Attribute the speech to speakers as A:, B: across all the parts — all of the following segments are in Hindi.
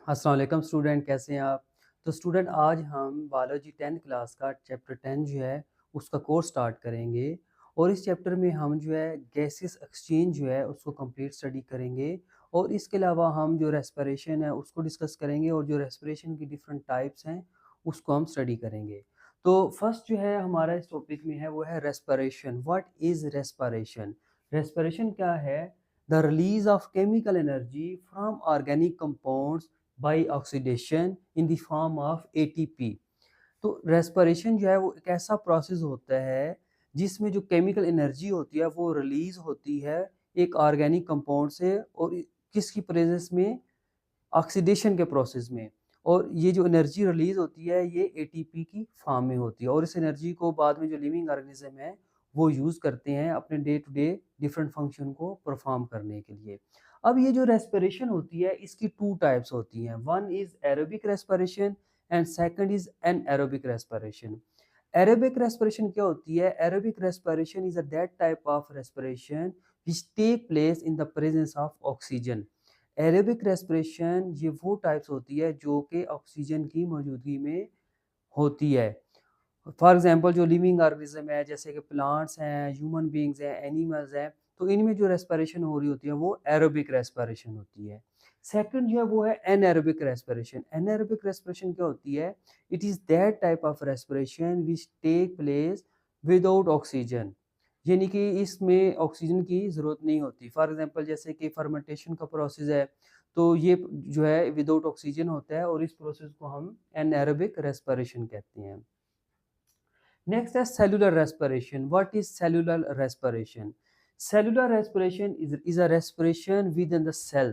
A: अस्सलाम वालेकुम स्टूडेंट, कैसे हैं आप? तो स्टूडेंट आज हम बायोलॉजी 10th क्लास का चैप्टर 10 जो है उसका कोर्स स्टार्ट करेंगे और इस चैप्टर में हम जो है गैसेस एक्सचेंज जो है उसको कंप्लीट स्टडी करेंगे और इसके अलावा हम जो रेस्पिरेशन है उसको डिस्कस करेंगे और जो रेस्पिरेशन की डिफरेंट टाइप्स हैं उसको हम स्टडी करेंगे। तो फर्स्ट जो है हमारा इस टॉपिक में है वो है respiration. What is respiration? Respiration क्या है? The release of chemical energy from organic compounds by oxidation in the form of ATP. तो रेस्पिरेशन जो है वो एक ऐसा प्रोसेस होता है जिसमें जो केमिकल एनर्जी होती है वो रिलीज होती है एक ऑर्गेनिक कंपाउंड से और किसकी प्रेजेंस में? ऑक्सीडेशन के प्रोसेस में। और ये जो एनर्जी रिलीज होती है ये एटीपी की फॉर्म में होती है और इस एनर्जी को बाद में जो लिविंग ऑर्गेनिज्म है वो यूज़ करते हैं अपने day to day different function को परफॉर्म करने के लिए। अब ये जो रेस्पिरेशन होती है इसकी टू टाइप्स होती हैं। One is aerobic respiration and second is anaerobic respiration. Aerobic respiration क्या होती है? Aerobic respiration is a that type of respiration which take place in the presence of oxygen. Aerobic respiration ये वो टाइप्स होती है जो कि ऑक्सीजन की मौजूदगी में होती है। फॉर एग्जांपल जो लिविंग ऑर्गेनिज्म है जैसे कि प्लांट्स हैं, ह्यूमन बीइंग्स हैं, एनिमल्स हैं, तो इनमें जो रेस्पिरेशन हो रही होती है वो एरोबिक रेस्पिरेशन होती है। सेकंड जो है वो है एनएरोबिक रेस्पिरेशन। एनएरोबिक रेस्पिरेशन क्या होती है? It is that type of respiration which take place without oxygen, यानी कि इसमें ऑक्सीजन की ज़रूरत नहीं होती। फॉर एग्जांपल जैसे कि फर्मेंटेशन का प्रोसेस है तो ये जो है विदाउट ऑक्सीजन होता है और इस प्रोसेस को हम एनएरोबिक रेस्पिरेशन कहते हैं। Next is cellular respiration. What is cellular respiration? Cellular respiration is a respiration within the cell.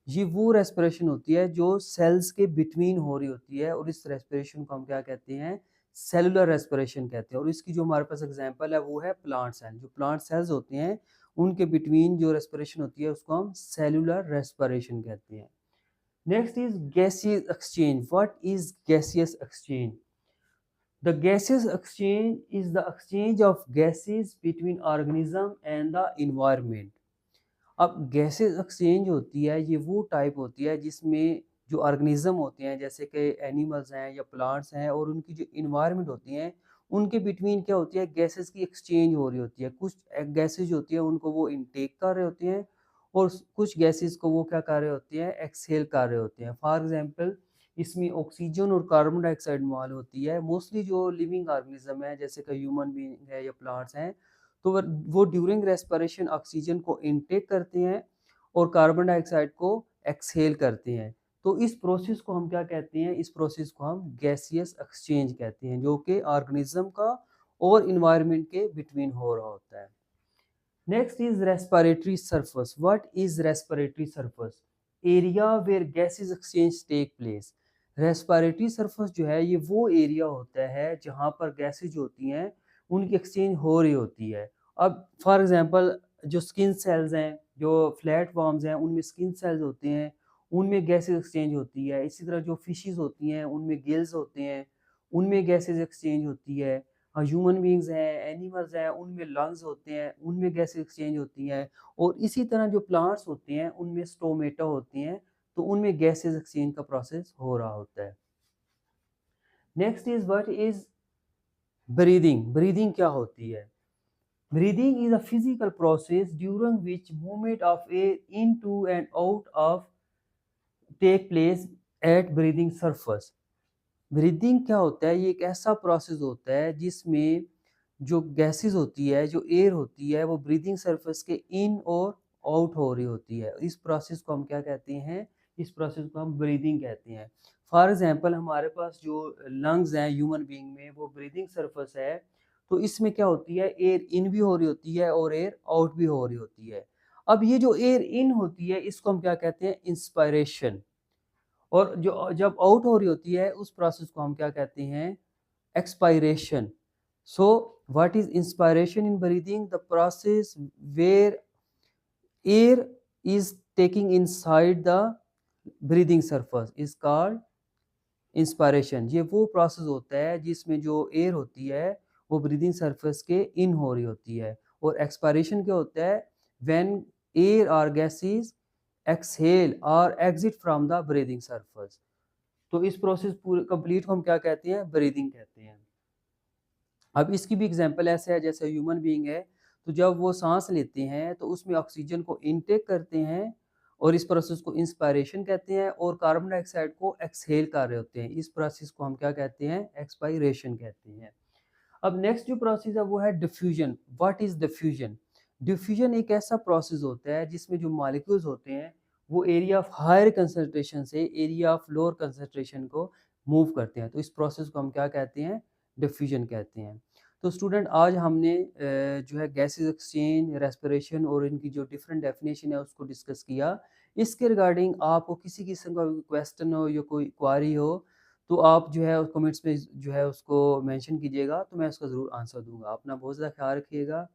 A: ये वो रेस्पिरेशन होती है जो सेल्स के बिटवीन हो रही होती है और इस रेस्पिरेशन को हम क्या कहते हैं? सेलुलर रेस्पिरेशन कहते हैं। और इसकी जो हमारे पास एग्जांपल है वो है प्लांट सेल। जो प्लांट सेल्स होते हैं उनके बिटवीन जो रेस्पिरेशन होती है उसको हम सेलुलर रेस्पिरेशन कहते हैं। Next is gaseous exchange. What is gaseous exchange? The gaseous exchange is the exchange of gases between organism and the environment. अब गैसेस एक्सचेंज होती है ये वो टाइप होती है जिसमें जो ऑर्गेनिज्म होते हैं जैसे कि एनिमल्स हैं या प्लांट्स हैं और उनकी जो इन्वायरमेंट होती हैं उनके बिटवीन क्या होती है? गैसेस की एक्सचेंज हो रही होती है। कुछ गैसेस जो होती है उनको वो इनटेक कर रहे होते हैं और कुछ गैसेस को वो क्या कर रहे होते हैं? एक्सहेल कर रहे होते हैं। फॉर एग्जांपल इसमें ऑक्सीजन और कार्बन डाइऑक्साइड मॉल होती है। मोस्टली जो लिविंग ऑर्गेनिज्म है जैसे कि ह्यूमन बीइंग है या प्लांट्स हैं तो वो ड्यूरिंग रेस्पिरेशन ऑक्सीजन को इनटेक करते हैं और कार्बन डाइऑक्साइड को एक्सहेल करते हैं। तो इस प्रोसेस को हम क्या कहते हैं? इस प्रोसेस को हम गैसियस एक्सचेंज कहते हैं जो कि ऑर्गेनिज्म का और इन्वायरमेंट के बिटवीन हो रहा होता है। Next is respiratory surface. What is respiratory surface? Area where gases exchange take place. Respiratory surface जो है ये वो एरिया होता है जहाँ पर गैसेज होती हैं उनकी एक्सचेंज हो रही होती है। अब फॉर एग्जांपल जो स्किन सेल्स हैं, जो फ्लैट वर्म्स हैं उनमें स्किन सेल्स होते हैं, उनमें गैसेज एक्सचेंज होती है। इसी तरह जो फिशेस होती हैं उनमें गिल्स होते हैं, उनमें गैसेज एक्सचेंज होती है। ह्यूमन बीइंग्स हैं, एनिमल्स हैं, उनमें लंग्स होते हैं, उनमें गैस एक्सचेंज होती हैं। और इसी तरह जो प्लांट्स होते हैं उनमें स्टोमेटा होती हैं तो उनमें गैसेस एक्सचेंज का प्रोसेस हो रहा होता है। Next is what is breathing. Breathing क्या होती है? Breathing is a physical process during which movement of air into and out of take place at breathing surface. Breathing क्या होता है? ये एक ऐसा प्रोसेस होता है जिसमें जो गैसेस होती है, जो एयर होती है वो ब्रीदिंग सरफेस के इन और आउट हो रही होती है। इस प्रोसेस को हम क्या कहते हैं? इस प्रोसेस को हम ब्रीदिंग कहते हैं। फॉर एग्जांपल हमारे पास जो लंग्स हैं ह्यूमन बीइंग में वो ब्रीदिंग सरफेस है तो इसमें क्या होती है? एयर इन भी हो रही होती है और एयर आउट भी हो रही होती है। अब ये जो एयर इन होती है इसको हम क्या कहते हैं? इंस्पायरेशन। और जो जब आउट हो रही होती है उस प्रोसेस को हम क्या कहते हैं? Expiration. So what is inspiration in breathing? The process where air is taking inside the breathing surface is called inspiration. ये वो प्रोसेस होता है जिसमें जो एयर होती है वो ब्रीदिंग सरफेस के इन हो रही होती है। और एक्सपायरेशन क्या होता है? व्हेन एयर और गैसेस एक्सहेल और exit from the breathing surface. तो इस प्रोसेस पूरे कंप्लीट को हम क्या कहते हैं? ब्रीदिंग कहते हैं। अब इसकी भी एग्जांपल ऐसे है जैसे ह्यूमन बीइंग है, तो जब वो सांस लेते हैं तो उसमें ऑक्सीजन को इनटेक करते हैं और इस प्रोसेस को इंस्पायरेशन कहते हैं, और कार्बन डाइऑक्साइड को एक्सहेल कर रहे होते हैं। इस प्रोसेस को हम क्या कहते हैं? एक्सपायरेशन कहते हैं। अब नेक्स्ट जो प्रोसेस है वो है diffusion. What is diffusion? Diffusion एक ऐसा प्रोसेस होता है जिसमें जो मॉलिक्यूल्स होते हैं वो एरिया ऑफ हायर कंसंट्रेशन से एरिया ऑफ लोअर कंसंट्रेशन को मूव करते हैं। तो इस प्रोसेस को हम क्या कहते हैं? डिफ्यूजन कहते हैं। तो स्टूडेंट आज हमने जो है गैसेस एक्सचेंज, रेस्पिरेशन और इनकी जो डिफरेंट डेफिनेशन है उसको डिस्कस किया। इसके रिगार्डिंग आपको किसी किस्म का क्वेश्चन हो या कोई क्वारी हो तो आप जो है कमेंट्स में जो है उसको मेंशन कीजिएगा, तो मैं उसका ज़रूर आंसर दूँगा। अपना बहुत ज़्यादा ख़्याल रखिएगा।